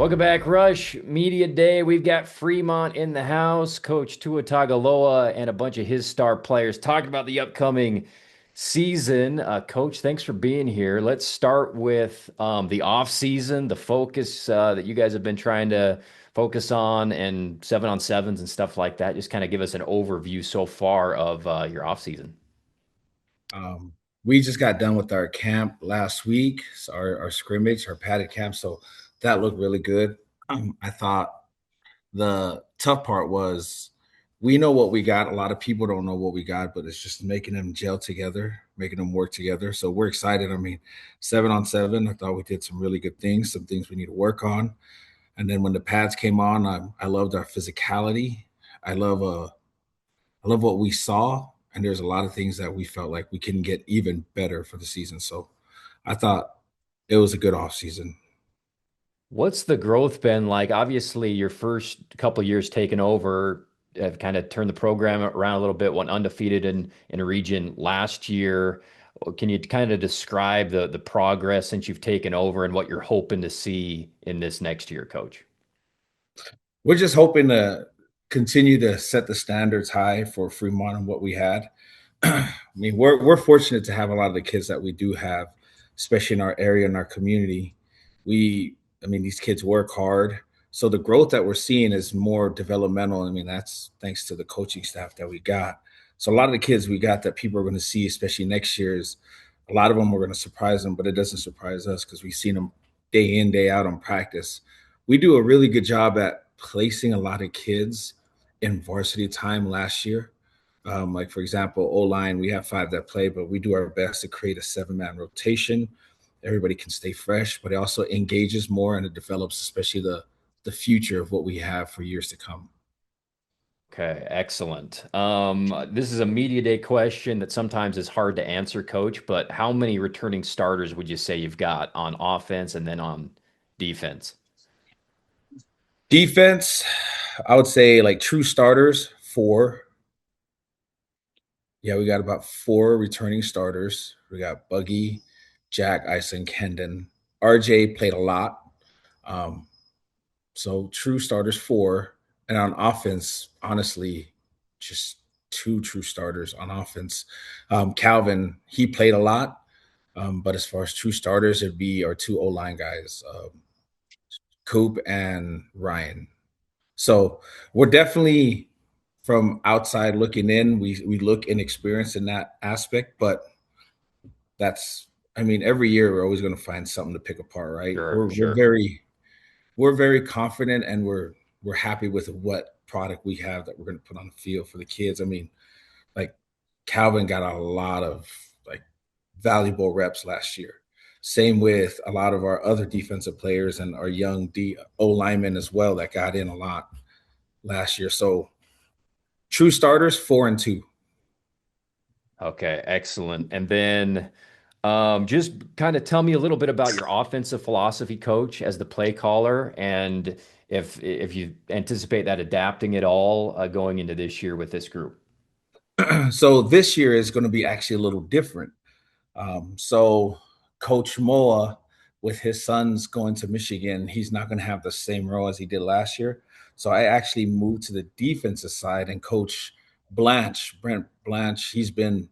Welcome back, Rush Media Day. We've got Fremont in the house, Coach Tua Tagovailoa, and a bunch of his star players talking about the upcoming season. Coach, thanks for being here. Let's start with the off season, the focus that you guys have been trying to focus on, and 7-on-7s and stuff like that. Just kind of give us an overview so far of your off season. Um, we just got done with our camp last week, so our scrimmage, our padded camp. So that looked really good. I thought the tough part was we know what we got. A lot of people don't know what we got, but it's just making them gel together, making them work together. So we're excited. I mean, 7-on-7, I thought we did some really good things, some things we need to work on. And then when the pads came on, I loved our physicality. I love I love what we saw, and there's a lot of things that we felt like we can get even better for the season. So I thought it was a good off season. What's the growth been like? Obviously, your first couple years taking over have kind of turned the program around a little bit, went undefeated in a region last year. Can you kind of describe the progress since you've taken over and what you're hoping to see in this next year, Coach? We're just hoping to continue to set the standards high for Fremont and what we had. I mean, we're fortunate to have a lot of the kids that we do have, especially in our area and our community. I mean, these kids work hard. So the growth that we're seeing is more developmental. I mean, that's thanks to the coaching staff that we got. So a lot of the kids we got that people are going to see, especially next year, is a lot of them are going to surprise them, but it doesn't surprise us because we've seen them day in, day out on practice. We do a really good job at placing a lot of kids in varsity time last year. Like for example, O line, we have five that play, but we do our best to create a 7-man rotation. Everybody can stay fresh, but it also engages more and it develops, especially the future of what we have for years to come. Okay, excellent. This is a media day question that sometimes is hard to answer, Coach, but how many returning starters would you say you've got on offense and then on defense? Defense, I would say like true starters, four. Yeah, we got about four returning starters. We got Buggy, Jack, Ison, Kendon. RJ played a lot. Um, So true starters four, and on offense, honestly, just two true starters on offense. Calvin, he played a lot, but as far as true starters, it'd be our two O line guys, Coop and Ryan. So we're definitely from outside looking in. We look inexperienced in that aspect, but that's I mean every year we're always going to find something to pick apart, right? Sure, We're sure. very confident and we're happy with what product we have that we're going to put on the field for the kids. I mean, like Calvin got a lot of like valuable reps last year. Same with a lot of our other defensive players and our young D O linemen as well that got in a lot last year. So true starters 4 and 2. Okay, excellent. And then just kind of tell me a little bit about your offensive philosophy, Coach, as the play caller, and if you anticipate that adapting at all going into this year with this group. So this year is going to be actually a little different. So Coach Moa, with his sons going to Michigan, he's not going to have the same role as he did last year. So I actually moved to the defensive side and Coach Brent Blanche, he's been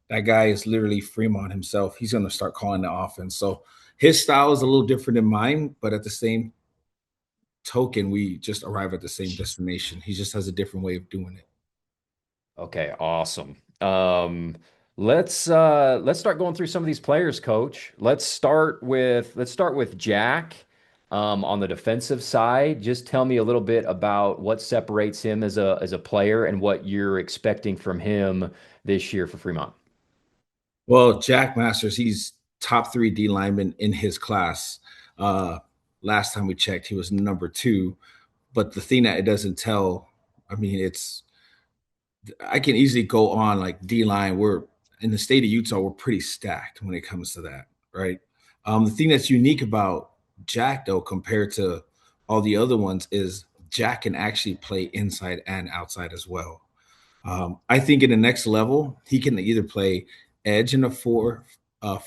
that guy is literally Fremont himself. He's going to start calling the offense. So his style is a little different than mine, but at the same token, we just arrive at the same destination. He just has a different way of doing it. Okay, awesome. Let's start going through some of these players, Coach. Let's start with Jack on the defensive side. Just tell me a little bit about what separates him as a player and what you're expecting from him this year for Fremont. Well, Jack Masters, he's top three D lineman in his class. Uh, Last time we checked, he was number two. But the thing that it doesn't tell, I mean, it's I can easily go on like D line. We're in the state of Utah, we're pretty stacked when it comes to that, right? The thing that's unique about Jack, though, compared to all the other ones, is Jack can actually play inside and outside as well. I think in the next level, he can either play edge in a four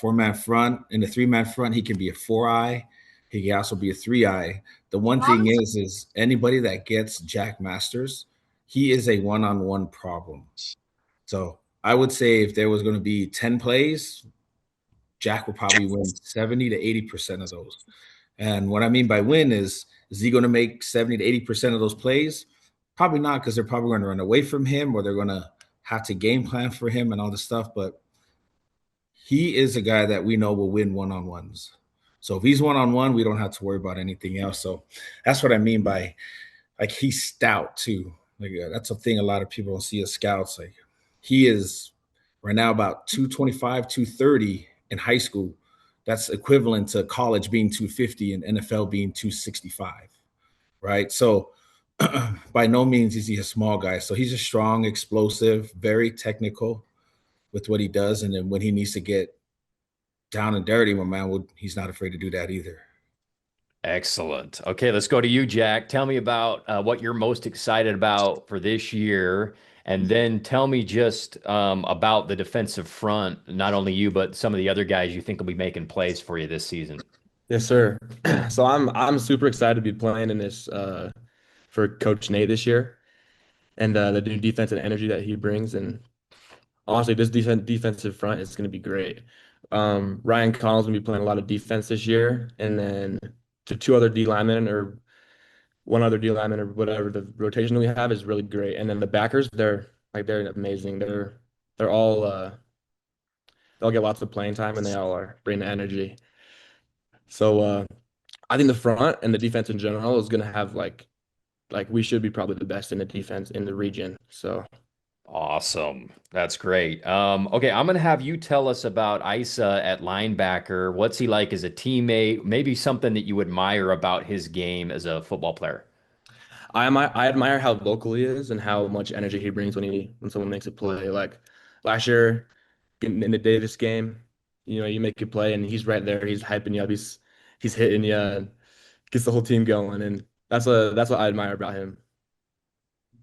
man front, in a 3-man front. He can be a 4-eye. He can also be a 3-eye. The one thing is anybody that gets Jack Masters, he is a one-on-one problem. So I would say if there was going to be 10 plays, Jack will probably win 70 to 80% of those. And what I mean by win is he going to make 70 to 80% of those plays? Probably not, because they're probably going to run away from him or they're going to have to game plan for him and all this stuff. But he is a guy that we know will win one-on-ones. So if he's one-on-one, we don't have to worry about anything else. So that's what I mean by like he's stout too. Like that's a thing a lot of people don't see as scouts. Like he is right now about 225, 230 in high school. That's equivalent to college being 250 and NFL being 265, right? So by no means is he a small guy. So he's a strong, explosive, very technical with what he does. And then when he needs to get down and dirty, my man, he's not afraid to do that either. Excellent. Okay, let's go to you, Jack. Tell me about what you're most excited about for this year, and then tell me just about the defensive front. Not only you, but some of the other guys you think will be making plays for you this season. Yes, sir. So I'm super excited to be playing in this for Coach Nate this year and the new defensive energy that he brings. And honestly, this defensive front is going to be great. Ryan Collins going to be playing a lot of defense this year, and then the two other D linemen or one other D lineman or whatever the rotation we have is really great. And then the backers, they're amazing. They're all they'll get lots of playing time, and they all are bringing energy. So I think the front and the defense in general is going to have like we should be probably the best in the defense in the region. So Awesome. That's great. Okay, I'm going to have you tell us about Isa at linebacker. What's he like as a teammate? Maybe something that you admire about his game as a football player. I admire how vocal he is and how much energy he brings when someone makes a play. Like last year in the Davis game, you make a play and he's right there. He's hyping you up. He's hitting you and gets the whole team going. And that's what I admire about him.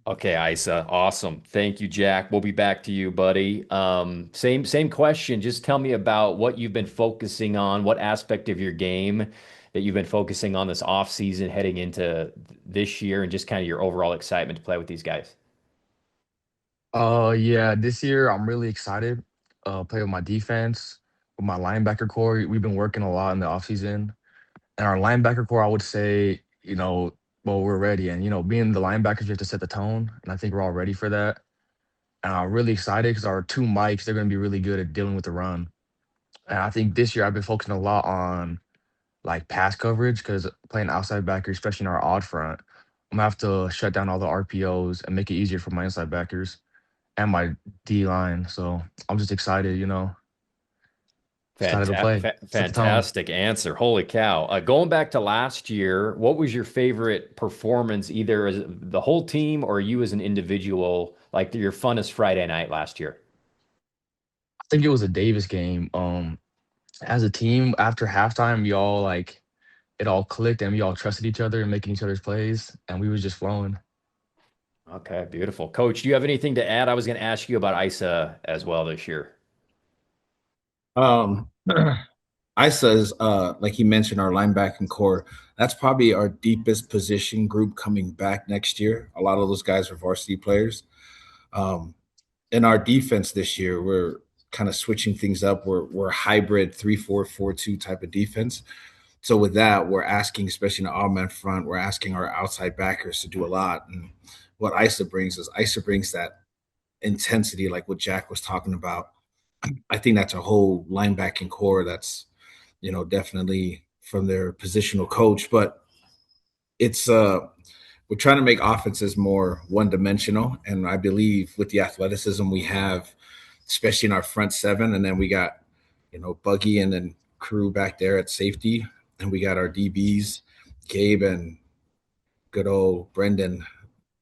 Okay, Isa. Awesome. Thank you, Jack. We'll be back to you, buddy. Same question. Just tell me about what you've been focusing on, what aspect of your game that you've been focusing on this off season heading into this year, and just kind of your overall excitement to play with these guys. Yeah, this year I'm really excited. Play with my defense, with my linebacker core. We've been working a lot in the offseason. And our linebacker core, I would say, well, we're ready. And being the linebackers, you have to set the tone. And I think we're all ready for that. And I'm really excited because our two mics, they're gonna be really good at dealing with the run. And I think this year I've been focusing a lot on like pass coverage because playing outside backer, especially in our odd front, I'm gonna have to shut down all the RPOs and make it easier for my inside backers and my D line. So I'm just excited, excited to play, set the tone. Fantastic answer. Holy cow. Going back to last year, what was your favorite performance, either as the whole team or you as an individual, like your funnest Friday night last year? I think it was a Davis game. As a team, after halftime, we all like it all clicked and we all trusted each other and making each other's plays, and we was just flowing. Okay, beautiful. Coach, do you have anything to add? I was going to ask you about ISA as well this year. Um, Isa is like you mentioned, our linebacking core. That's probably our deepest position group coming back next year. A lot of those guys are varsity players. Um, in our defense this year, we're kind of switching things up. We're a hybrid 3-4-4-2 type of defense. So with that, we're asking, especially in the odd man front, we're asking our outside backers to do a lot. And what Isa brings is Isa brings that intensity, like what Jack was talking about. I think that's a whole linebacking core that's, definitely from their positional coach. But it's we're trying to make offenses more one dimensional. And I believe with the athleticism we have, especially in our front seven, and then we got, Buggy and then crew back there at safety, and we got our DBs, Gabe and good old Brendan.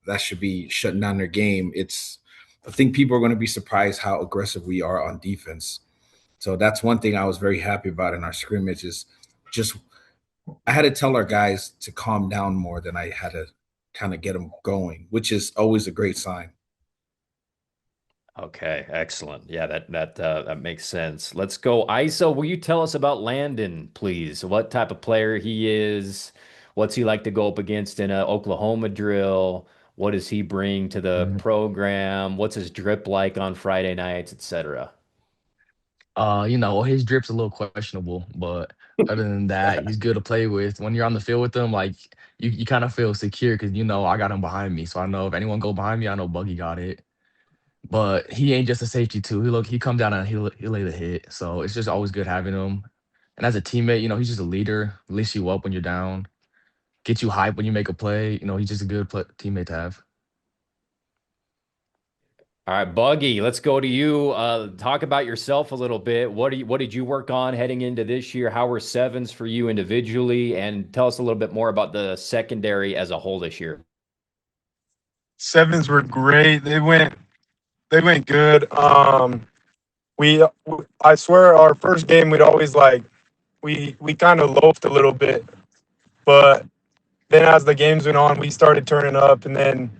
That should be shutting down their game. I think people are going to be surprised how aggressive we are on defense. So that's one thing I was very happy about in our scrimmage is just I had to tell our guys to calm down more than I had to kind of get them going, which is always a great sign. Okay, excellent. Yeah, that makes sense. Let's go. ISO, will you tell us about Landon, please? What type of player he is? What's he like to go up against in a Oklahoma drill? What does he bring to the Mhm. program? What's his drip like on Friday nights, etc.? His drip's a little questionable, but other than that, he's good to play with. When you're on the field with him, like you kind of feel secure because I got him behind me. So I know if anyone go behind me, I know Buggy got it. But he ain't just a safety too. He come down and he lay the hit. So it's just always good having him. And as a teammate, he's just a leader. Lifts you up when you're down, get you hype when you make a play. He's just a good teammate to have. All right, Buggy, let's go to you. Talk about yourself a little bit. What did you work on heading into this year? How were sevens for you individually? And tell us a little bit more about the secondary as a whole this year. Sevens were great. They went good. We I swear our first game we'd always like we kind of loafed a little bit, but then as the games went on, we started turning up, and then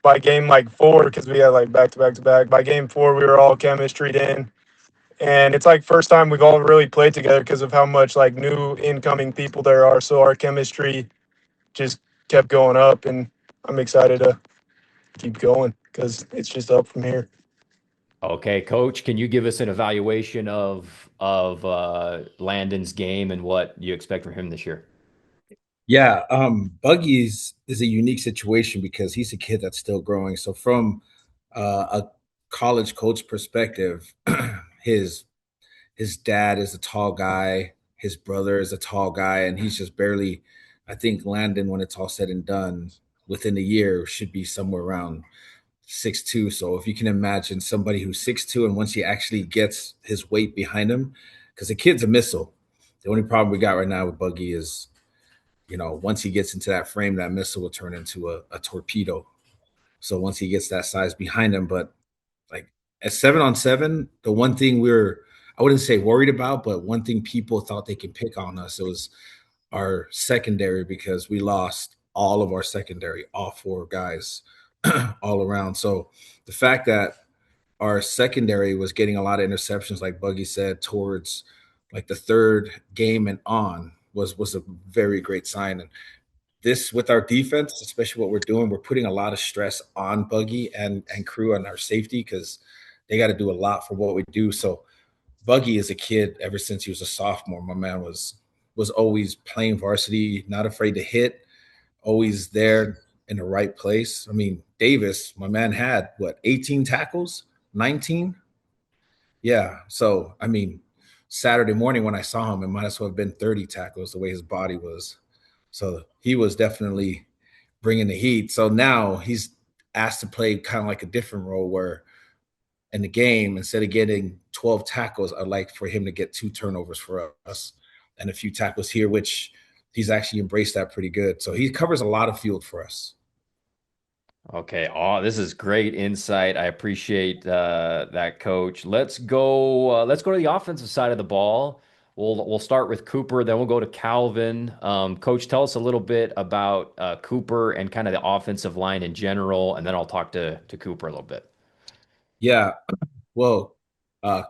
by game like four, because we had like back to back to back. By game four, we were all chemistry in, and it's like first time we've all really played together because of how much like new incoming people there are. So our chemistry just kept going up, and I'm excited to keep going because it's just up from here. Okay, Coach, can you give us an evaluation of Landon's game and what you expect from him this year? Yeah, Buggy's is a unique situation because he's a kid that's still growing. So from a college coach perspective, his his dad is a tall guy, his brother is a tall guy, and he's just barely. I think Landon, when it's all said and done, within a year should be somewhere around 6'2". So if you can imagine somebody who's 6'2", and once he actually gets his weight behind him, because the kid's a missile. The only problem we got right now with Buggy is, once he gets into that frame, that missile will turn into a torpedo. So once he gets that size behind him, but like at 7-on-7, the one thing I wouldn't say worried about, but one thing people thought they could pick on us, it was our secondary because we lost all of our secondary, all four guys all around. So the fact that our secondary was getting a lot of interceptions, like Buggy said, towards like the third game and on was a very great sign. And this with our defense, especially what we're doing, we're putting a lot of stress on Buggy and crew and our safety because they got to do a lot for what we do. So Buggy is a kid ever since he was a sophomore. My man was always playing varsity, not afraid to hit, always there in the right place. I mean, Davis, my man had what, 18 tackles, 19? Yeah. So I mean, Saturday morning when I saw him, it might as well have been 30 tackles the way his body was. So he was definitely bringing the heat. So now he's asked to play kind of like a different role where in the game, instead of getting 12 tackles, I'd like for him to get 2 turnovers for us and a few tackles here, which he's actually embraced that pretty good. So he covers a lot of field for us. Okay. Oh, this is great insight. I appreciate that, Coach. Let's go. Let's go to the offensive side of the ball. We'll start with Cooper, then we'll go to Calvin. Coach, tell us a little bit about Cooper and kind of the offensive line in general, and then I'll talk to Cooper a little bit. Yeah. Well,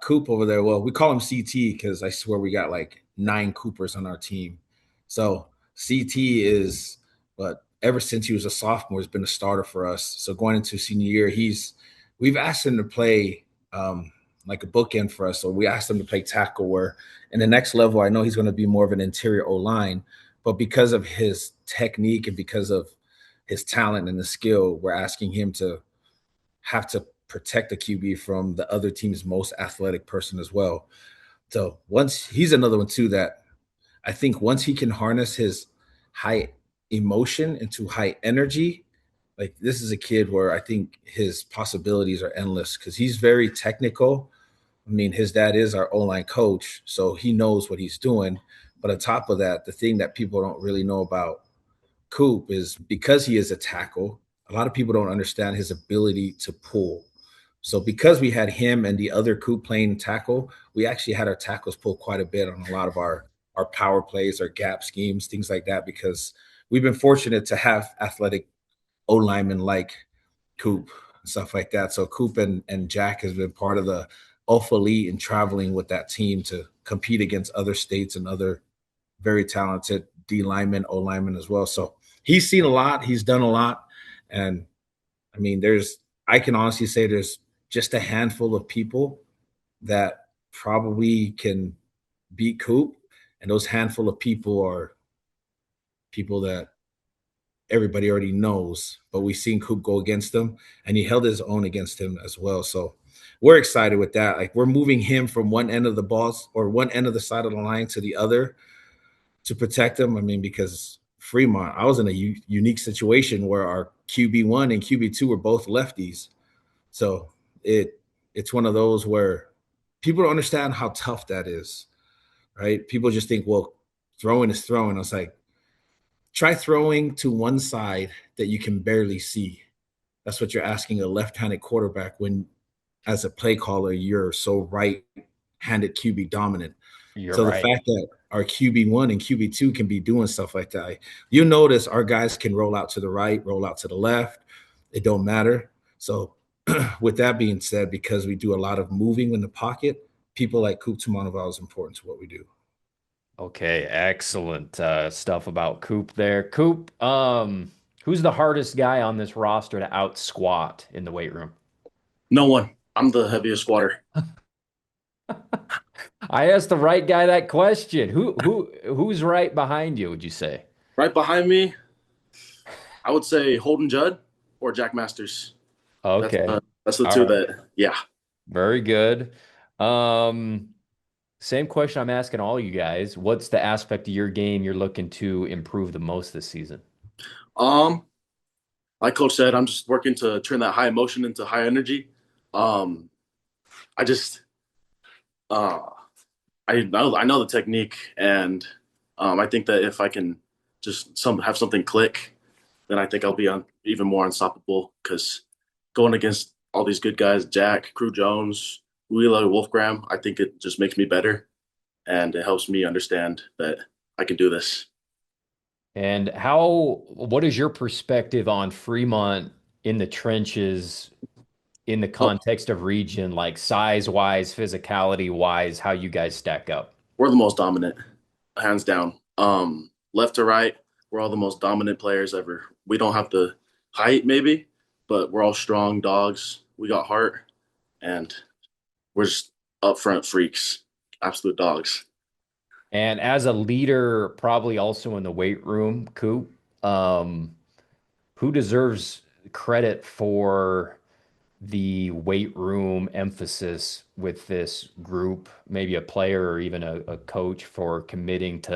Coop over there, well, we call him CT because I swear we got like 9 Coopers on our team. So CT is, but ever since he was a sophomore, has been a starter for us. So going into senior year, we've asked him to play like a bookend for us. So we asked him to play tackle where in the next level, I know he's going to be more of an interior O line, but because of his technique and because of his talent and the skill, we're asking him to have to protect the QB from the other team's most athletic person as well. So once he's another one too that I think once he can harness his high emotion into high energy, like this is a kid where I think his possibilities are endless because he's very technical. I mean, his dad is our O-line coach, so he knows what he's doing. But on top of that, the thing that people don't really know about Coop is because he is a tackle, a lot of people don't understand his ability to pull. So because we had him and the other Coop playing tackle, we actually had our tackles pull quite a bit on a lot of our power plays, our gap schemes, things like that, because we've been fortunate to have athletic O linemen like Coop. stuff like that. So Coop and Jack has been part of the Alpha Elite and traveling with that team to compete against other states and other very talented D linemen, O linemen as well. So he's seen a lot, he's done a lot. And I mean, I can honestly say there's just a handful of people that probably can beat Coop. And those handful of people are people that everybody already knows, but we've seen Coop go against them, and he held his own against him as well. So we're excited with that. Like we're moving him from one end of the balls or one end of the side of the line to the other to protect him. I mean, because Fremont, I was in a unique situation where our QB1 and QB2 were both lefties. So it's one of those where people don't understand how tough that is, right? People just think, well, throwing is throwing. I was like, try throwing to one side that you can barely see. That's what you're asking a left-handed quarterback when, as a play caller, you're so right-handed QB dominant. You're So the right. fact that our QB1 and QB2 can be doing stuff like that, you notice our guys can roll out to the right, roll out to the left. It don't matter. So with that being said, because we do a lot of moving in the pocket, people like Coop Tumanoval is important to what we do. Okay, excellent stuff about Coop there. Coop, who's the hardest guy on this roster to out squat in the weight room? No one. I'm the heaviest squatter. I asked the right guy that question. Who's right behind you, would you say? Right behind me, I would say Holden Judd or Jack Masters. Okay. That's the All two right. that, yeah. Very good. Um, Same question I'm asking all you guys. What's the aspect of your game you're looking to improve the most this season? Um, like Coach said, I'm just working to turn that high emotion into high energy. Um, I just uh I know the technique, and I think that if I can just have something click, then I think I'll be even more unstoppable. Because going against all these good guys, Jack, Crew Jones, Wheeler, Wolfgram, I think it just makes me better, and it helps me understand that I can do this. And what is your perspective on Fremont in the trenches in the Oh, context of region, like size wise, physicality wise, how you guys stack up? we're the most dominant, hands down. Left to right, we're all the most dominant players ever. We don't have the height, maybe, but we're all strong dogs. We got heart, and we're just upfront freaks, absolute dogs. And as a leader, probably also in the weight room, Coop, um, who deserves credit for the weight room emphasis with this group, maybe a player or even a coach for committing to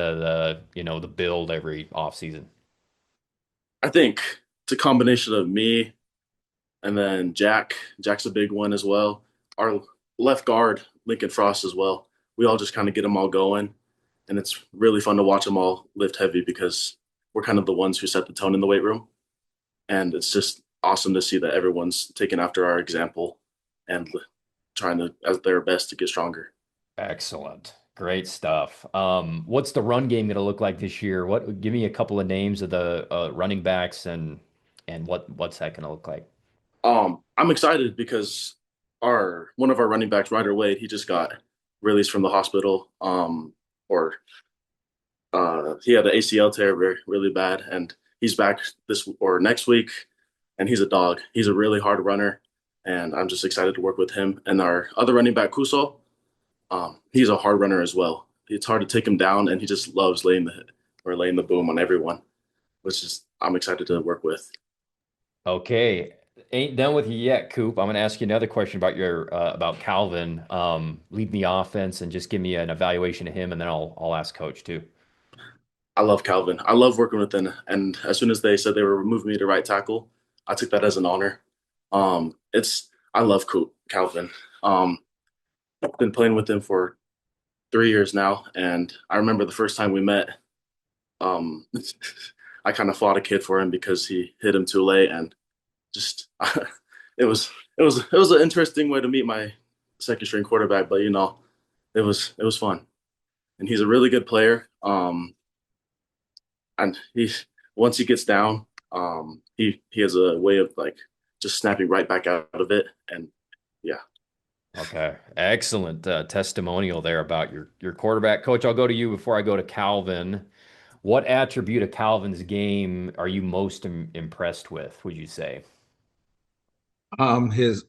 the build every offseason? I think it's a combination of me and then Jack. Jack's a big one as well. Our left guard, Lincoln Frost, as well. We all just kind of get them all going, and it's really fun to watch them all lift heavy because we're kind of the ones who set the tone in the weight room. And it's just awesome to see that everyone's taking after our example and trying to as their best to get stronger. Excellent. Great stuff. What's the run game going to look like this year? Give me a couple of names of the running backs and what's that going to look like? I'm excited because our one of our running backs, Ryder Wade, he just got released from the hospital. Or he had an ACL tear really bad, and he's back this or next week, and he's a dog. He's a really hard runner, and I'm just excited to work with him. And our other running back, Kuso, he's a hard runner as well. It's hard to take him down, and he just loves laying the boom on everyone, which is I'm excited to work with. Okay. Ain't done with you yet, Coop. I'm going to ask you another question about your about Calvin. Lead the offense and just give me an evaluation of him, and then I'll ask Coach too. I love Calvin. I love working with him. And as soon as they said they were moving me to right tackle, I took that as an honor. It's I love Calvin. I've been playing with him for 3 years now, and I remember the first time we met. Um, I kind of fought a kid for him because he hit him too late, and just it was an interesting way to meet my second string quarterback. But it was fun, and he's a really good player. And he once he gets down, he has a way of like just snapping right back out of it. And yeah. Okay, excellent testimonial there about your quarterback, coach. I'll go to you before I go to Calvin. What attribute of Calvin's game are you most impressed with, would you say? His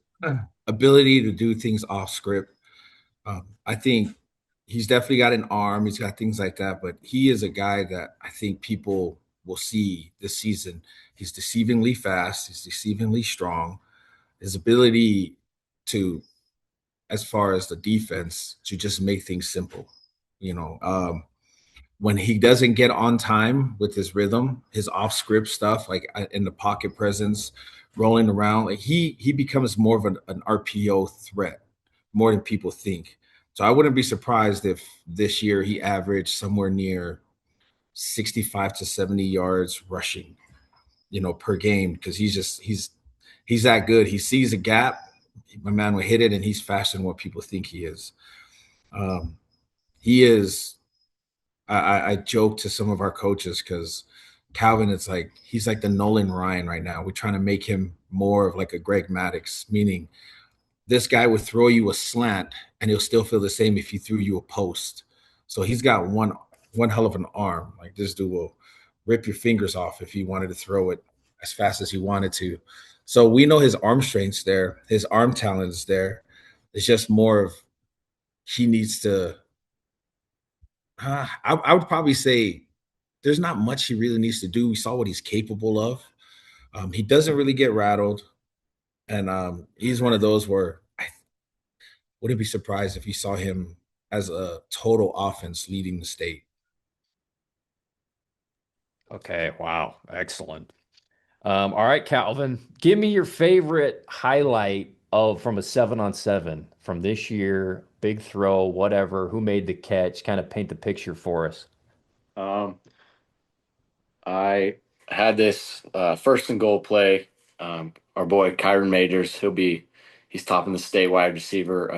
ability to do things off script. I think he's definitely got an arm. He's got things like that, but he is a guy that I think people will see this season. He's deceivingly fast. He's deceivingly strong. His ability to, as far as the defense, to just make things simple. You know, when he doesn't get on time with his rhythm, his off script stuff, like in the pocket presence, rolling around, like he becomes more of an RPO threat more than people think. So I wouldn't be surprised if this year he averaged somewhere near 65 to 70 yards rushing, per game, because he's that good. He sees a gap, my man will hit it, and he's faster than what people think he is. Um, he is I joke to some of our coaches because Calvin, it's like he's like the Nolan Ryan right now. We're trying to make him more of like a Greg Maddux, meaning this guy would throw you a slant and he'll still feel the same if he threw you a post. So he's got one hell of an arm. Like this dude will rip your fingers off if he wanted to throw it as fast as he wanted to. So we know his arm strength's there, his arm talent is there. It's just more of he needs to I would probably say there's not much he really needs to do. We saw what he's capable of. He doesn't really get rattled, and he's one of those where I wouldn't be surprised if you saw him as a total offense leading the state. Okay, wow, excellent. All right, Calvin, give me your favorite highlight of from a 7-on-7 from this year, big throw, whatever, who made the catch, kind of paint the picture for us. Um, I had this first and goal play. Our boy Kyron Majors, he's topping the state wide receiver.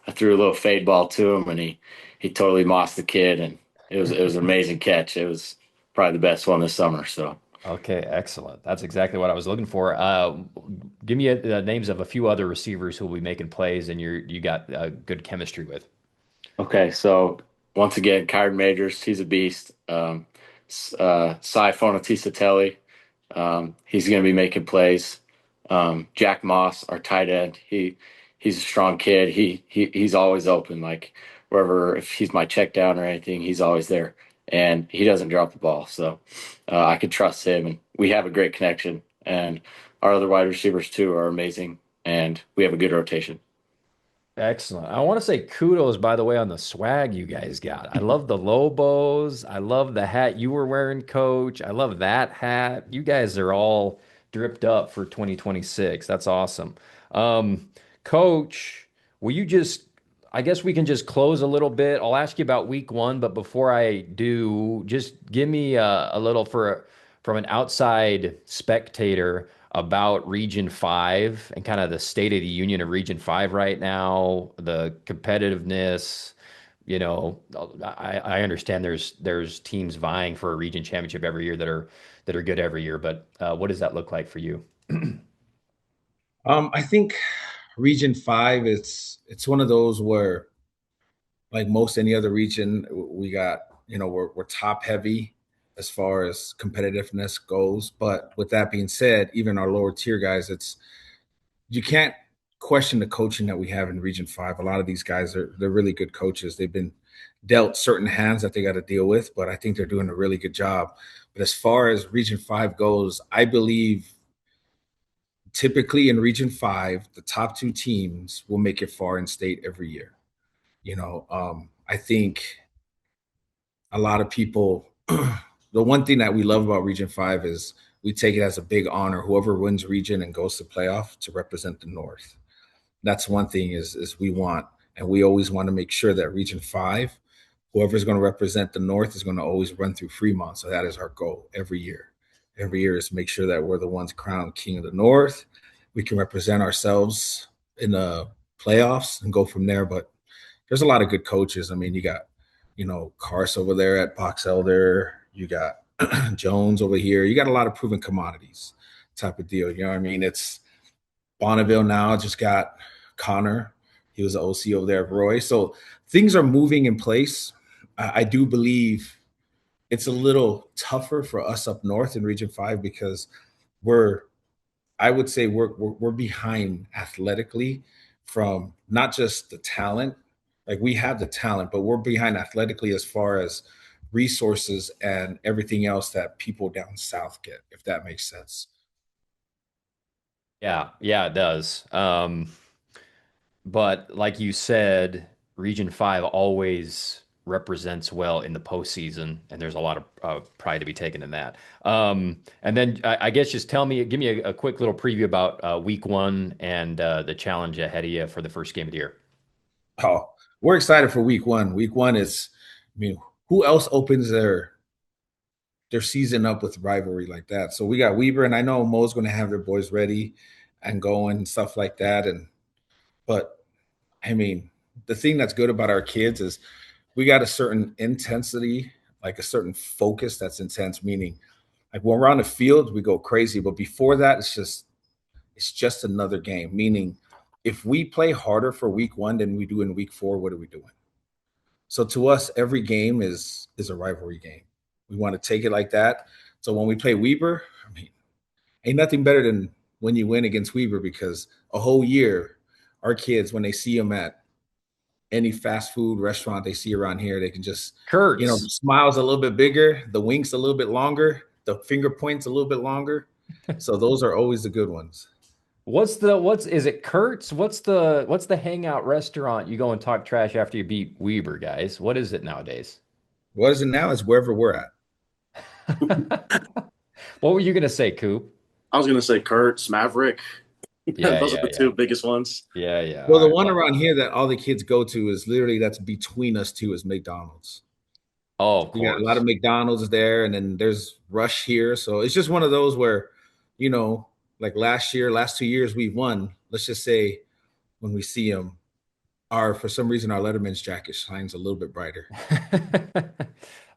I threw a little fade ball to him, and he totally mossed the kid, and it was an amazing catch. It was probably the best one this summer. So Okay, excellent. That's exactly what I was looking for. Give me names of a few other receivers who will be making plays and you got good chemistry with. okay, so once again, Kyron Majors, he's a beast. Cy Fonatisatelli, he's going to be making plays. Jack Moss, our tight end, he's a strong kid. He's always open. Like wherever, if he's my check down or anything, he's always there, and he doesn't drop the ball. So I could trust him, and we have a great connection. And our other wide receivers too are amazing, and we have a good rotation. Excellent. I want to say kudos, by the way, on the swag you guys got. I love the Lobos. I love the hat you were wearing, Coach. I love that hat. You guys are all dripped up for 2026. That's awesome. Um, Coach, will you just, I guess we can just close a little bit. I'll ask you about week one, but before I do, just give me a little from an outside spectator about Region 5 and kind of the state of the union of Region 5 right now, the competitiveness. I understand there's teams vying for a region championship every year that are good every year, but what does that look like for you? I think Region 5, it's one of those where, like most any other region, we got, we're top heavy as far as competitiveness goes. But with that being said, even our lower tier guys, you can't question the coaching that we have in Region 5. A lot of these guys they're really good coaches. They've been dealt certain hands that they got to deal with, but I think they're doing a really good job. But as far as Region 5 goes, I believe typically in Region 5, the top two teams will make it far in state every year. I think a lot of people, the one thing that we love about Region 5 is we take it as a big honor. Whoever wins region and goes to playoff to represent the North. That's one thing is we want, and we always want to make sure that Region 5, whoever's going to represent the North is going to always run through Fremont. So that is our goal every year. Every year is make sure that we're the ones crowned King of the North. We can represent ourselves in the playoffs and go from there. But there's a lot of good coaches. I mean, you got, Cars over there at Box Elder. You got Jones over here. You got a lot of proven commodities type of deal. You know what I mean? Bonneville now just got Connor. He was the OC over there at Roy. So things are moving in place. I do believe it's a little tougher for us up north in Region 5 because we're I would say we're behind athletically from not just the talent, like we have the talent, but we're behind athletically as far as resources and everything else that people down south get, if that makes sense. Yeah, yeah, it does. But like you said, Region 5 always represents well in the postseason, and there's a lot of pride to be taken in that. And then I guess just give me a quick little preview about week one and the challenge ahead of you for the first game of the year. Oh, we're excited for week one. Week one is, I mean, who else opens their season up with rivalry like that? So we got Weber, and I know Mo's going to have their boys ready and going and stuff like that. And but I mean, the thing that's good about our kids is we got a certain intensity, like a certain focus that's intense, meaning like when we're on the field, we go crazy. But before that, it's just another game. Meaning if we play harder for week one than we do in week four, what are we doing? So to us, every game is a rivalry game. We want to take it like that. So when we play Weber, I mean, ain't nothing better than when you win against Weber because a whole year, our kids, when they see them at any fast food restaurant they see around here, they can just, the Kurtz, smile's a little bit bigger, the winks a little bit longer, the finger points a little bit longer. So those are always the good ones. what's is it Kurtz? What's the hangout restaurant you go and talk trash after you beat Weber, guys? What is it nowadays? What is it now? Is wherever we're at. What were you gonna say, Coop? I was gonna say Kurt's, Maverick. Yeah, Those are yeah, the yeah. two biggest ones. Yeah, yeah. Well, All the right, one love around that. here that all the kids go to is literally that's between us two is McDonald's. Oh, of We got a lot of course. McDonald's there, and then there's Rush here. So it's just one of those where, you know, like last year, last 2 years we've won. Let's just say when we see them, our for some reason our Letterman's jacket shines a little bit brighter.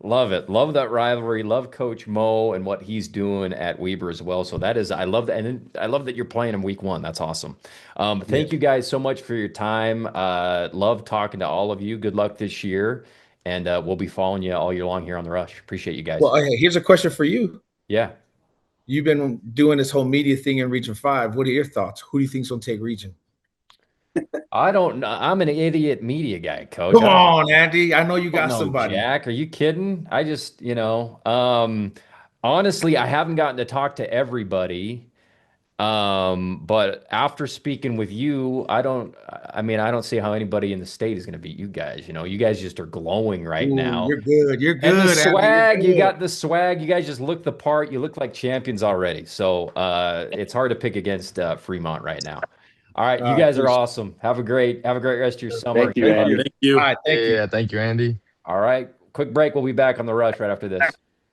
Love it. Love that rivalry. Love Coach Mo and what he's doing at Weber as well. So that is, I love that. And then I love that you're playing in week one. That's awesome. Yeah. Thank you guys so much for your time. Love talking to all of you. Good luck this year. And we'll be following you all year long here on The Rush. Appreciate you guys. Well, okay, here's a question for you. Yeah. You've been doing this whole media thing in Region 5. What are your thoughts? Who do you think's gonna take Region? I don't know. I'm an idiot media guy, coach. Come on, Andy. I know you Don't got know, somebody. Jack. Are you kidding? I just, honestly, I haven't gotten to talk to everybody. But after speaking with you, I don't see how anybody in the state is going to beat you guys. You guys just are glowing right Ooh, now. you're good. You're And the good, Andy. You're swag, you good. got the swag. You guys just look the part. You look like champions already. So, it's hard to pick against Fremont right now. All right, you guys are Appreciate awesome. Have a great rest of your it. summer. Thank you, Good Thank luck. you. Andy. Thank All you. right. Yeah, Thank you. yeah, thank you, Andy. All right, quick break. We'll be back on the rush right after this.